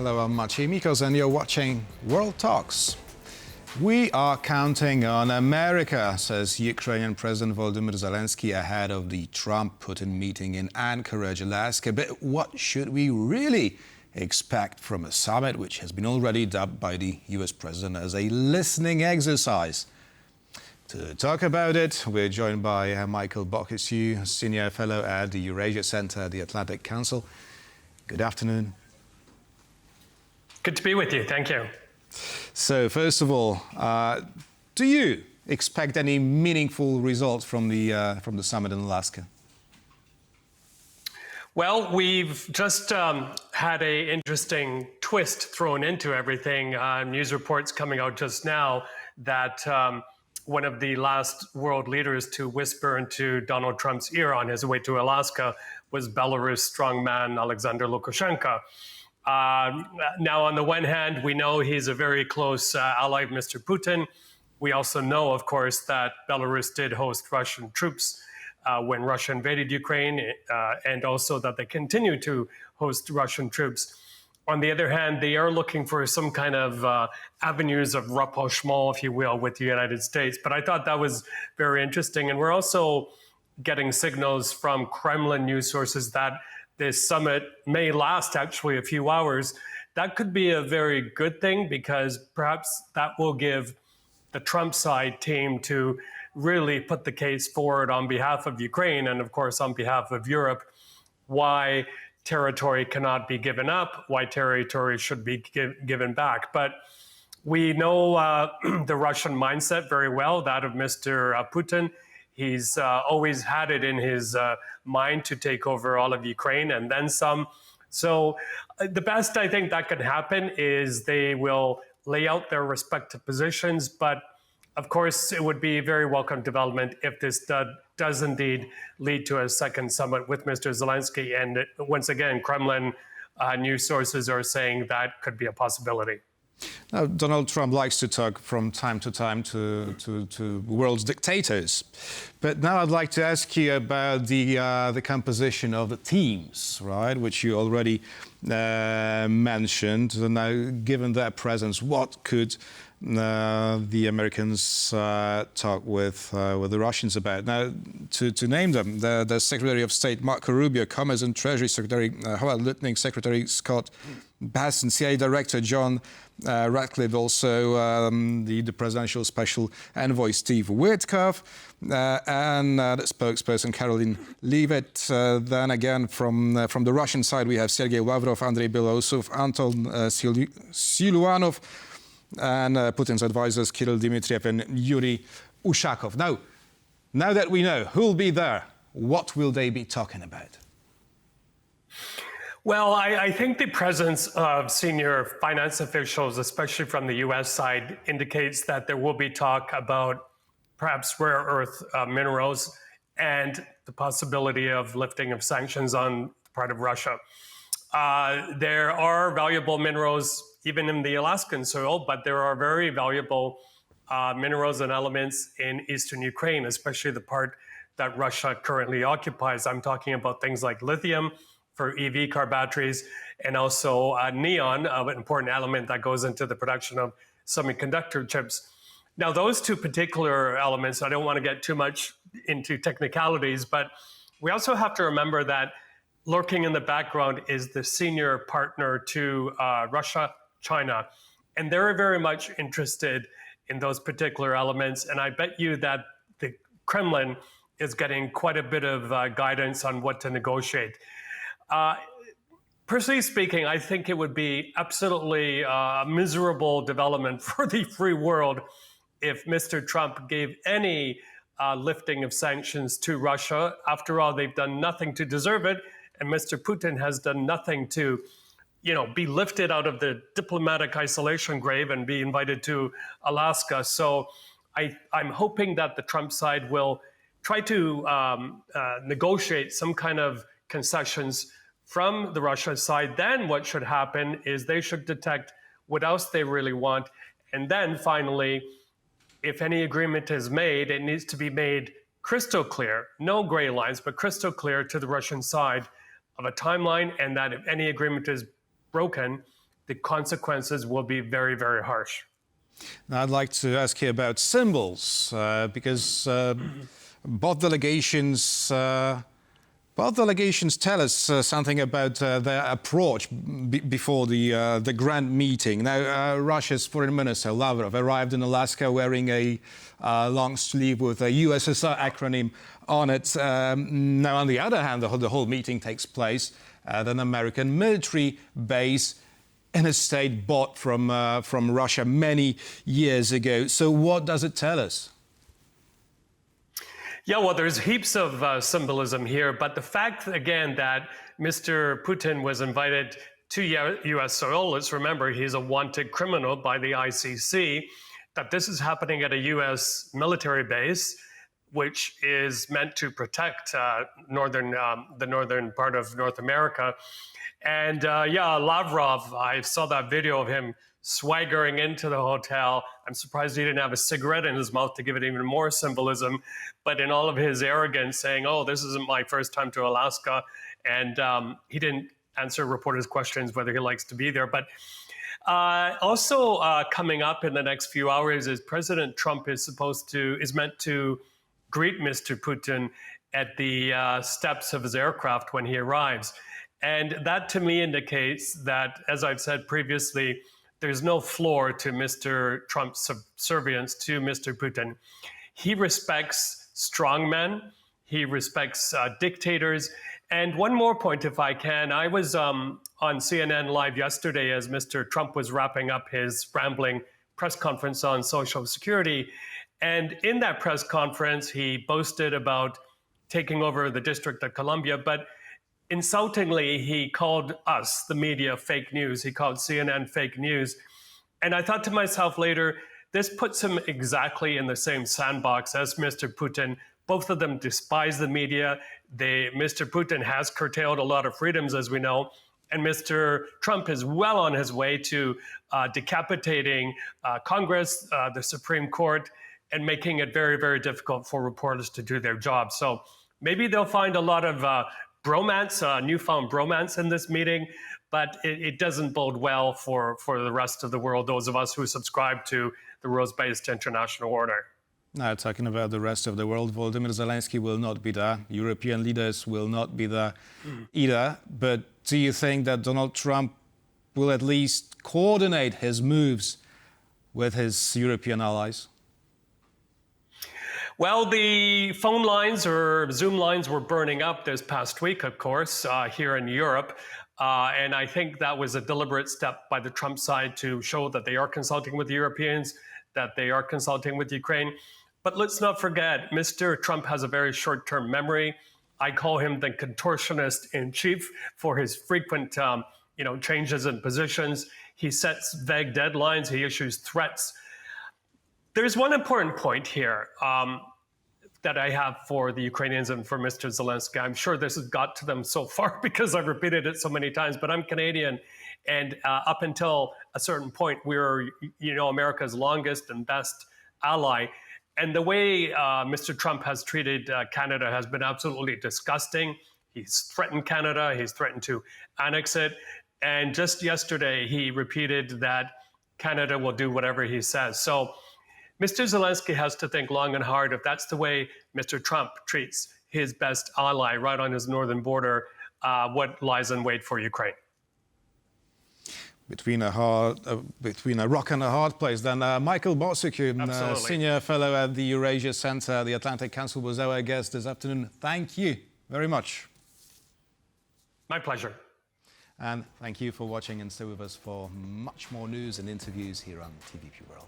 Hello, I'm Maciej Mikos and you're watching World Talks. We are counting on America, says Ukrainian President Volodymyr Zelensky ahead of the Trump Putin meeting in Anchorage, Alaska. But what should we really expect from a summit which has been already dubbed by the US president as a listening exercise? To talk about it, we're joined by Michael Bociurkiw, Senior Fellow at the Eurasia Center at the Atlantic Council. Good afternoon. Good to be with you. Thank you. So, first of all, do you expect any meaningful results from the summit in Alaska? Well, we've just had an interesting twist thrown into everything. News reports coming out just now that one of the last world leaders to whisper into Donald Trump's ear on his way to Alaska was Belarus strongman Alexander Lukashenko. Now, on the one hand, we know he's a very close ally of Mr. Putin. We also know, of course, that Belarus did host Russian troops when Russia invaded Ukraine, and also that they continue to host Russian troops. On the other hand, they are looking for some kind of avenues of rapprochement, if you will, with the United States. But I thought that was very interesting. And we're also getting signals from Kremlin news sources that this summit may last actually a few hours. That could be a very good thing because perhaps that will give the Trump side team to really put the case forward on behalf of Ukraine and, of course, on behalf of Europe, why territory cannot be given up, why territory should be given back. But we know the Russian mindset very well, that of Mr. Putin. He's always had it in his mind to take over all of Ukraine and then some. So the best I think that could happen is they will lay out their respective positions. But of course, it would be a very welcome development if this does indeed lead to a second summit with Mr. Zelensky. And once again, Kremlin news sources are saying that could be a possibility. Now, Donald Trump likes to talk from time to time to world's dictators. But now I'd like to ask you about the composition of the teams, right, which you already mentioned. Now, given their presence, what could the Americans talk with the Russians about? Now, to name them, the Secretary of State Marco Rubio, Commerce and Treasury Secretary Howard Lutnick, Secretary Scott Bessent, CIA Director John Ratcliffe, also the Presidential Special Envoy Steve Witkoff, and the spokesperson Caroline Leavitt. Then again, from the Russian side, we have Sergei Lavrov, Andrei Belosov, Anton Siluanov, and Putin's advisors Kirill Dmitriev and Yuri Ushakov. Now that we know who'll be there, what will they be talking about? Well, I think the presence of senior finance officials, especially from the U.S. side, indicates that there will be talk about perhaps rare earth minerals and the possibility of lifting of sanctions on the part of Russia. There are valuable minerals even in the Alaskan soil, but there are very valuable minerals and elements in eastern Ukraine, especially the part that Russia currently occupies. I'm talking about things like lithium for EV car batteries, and also neon, an important element that goes into the production of semiconductor chips. Now, those two particular elements, I don't want to get too much into technicalities, but we also have to remember that lurking in the background is the senior partner to Russia, China, and they're very much interested in those particular elements. And I bet you that the Kremlin is getting quite a bit of guidance on what to negotiate. Personally speaking, I think it would be absolutely a miserable development for the free world if Mr. Trump gave any lifting of sanctions to Russia. After all, they've done nothing to deserve it, and Mr. Putin has done nothing to, be lifted out of the diplomatic isolation grave and be invited to Alaska. So I'm hoping that the Trump side will try to negotiate some kind of concessions from the Russia side. Then what should happen is they should detect what else they really want. And then finally, if any agreement is made, it needs to be made crystal clear, no gray lines, but crystal clear to the Russian side of a timeline, and that if any agreement is broken, the consequences will be very, very harsh. Now, I'd like to ask you about symbols, because both delegations tell us something about their approach before the grand meeting. Now, Russia's Foreign Minister Lavrov arrived in Alaska wearing a long sleeve with a USSR acronym on it. Now, on the other hand, the whole meeting takes place at an American military base in a state bought from Russia many years ago. So what does it tell us? Yeah, well, there's heaps of symbolism here, but the fact, again, that Mr. Putin was invited to U.S. soil, let's remember he's a wanted criminal by the ICC, that this is happening at a U.S. military base, which is meant to protect the northern part of North America. And yeah, Lavrov, I saw that video of him swaggering into the hotel. I'm surprised he didn't have a cigarette in his mouth to give it even more symbolism. But in all of his arrogance, saying, oh, this isn't my first time to Alaska. And he didn't answer reporters' questions whether he likes to be there. But also coming up in the next few hours is President Trump is meant to greet Mr. Putin at the steps of his aircraft when he arrives. And that to me indicates that, as I've said previously, there's no floor to Mr. Trump's subservience to Mr. Putin. He respects strongmen, he respects dictators. And one more point, if I can, I was on CNN Live yesterday as Mr. Trump was wrapping up his rambling press conference on Social Security. And in that press conference, he boasted about taking over the District of Columbia, but insultingly, he called us, the media, fake news. He called CNN fake news. And I thought to myself later, this puts him exactly in the same sandbox as Mr. Putin. Both of them despise the media. Mr. Putin has curtailed a lot of freedoms, as we know. And Mr. Trump is well on his way to decapitating Congress, the Supreme Court, and making it very, very difficult for reporters to do their job. So maybe they'll find a lot of bromance, newfound bromance in this meeting, but it doesn't bode well for the rest of the world, those of us who subscribe to the rules-based international order. Now, talking about the rest of the world, Volodymyr Zelensky will not be there. European leaders will not be there either. But do you think that Donald Trump will at least coordinate his moves with his European allies? Well, the phone lines or Zoom lines were burning up this past week, of course, here in Europe. And I think that was a deliberate step by the Trump side to show that they are consulting with the Europeans, that they are consulting with Ukraine. But let's not forget, Mr. Trump has a very short-term memory. I call him the contortionist in chief for his frequent changes in positions. He sets vague deadlines. He issues threats. There's one important point here that I have for the Ukrainians and for Mr. Zelensky. I'm sure this has got to them so far because I've repeated it so many times, but I'm Canadian. And up until a certain point, we're, America's longest and best ally. And the way Mr. Trump has treated Canada has been absolutely disgusting. He's threatened Canada. He's threatened to annex it. And just yesterday, he repeated that Canada will do whatever he says. So Mr. Zelensky has to think long and hard if that's the way Mr. Trump treats his best ally right on his northern border, what lies in wait for Ukraine. Between a rock and a hard place. Then Michael Bociurkiw, Senior Fellow at the Eurasia Center, the Atlantic Council, was our guest this afternoon. Thank you very much. My pleasure. And thank you for watching and stay with us for much more news and interviews here on TVP World.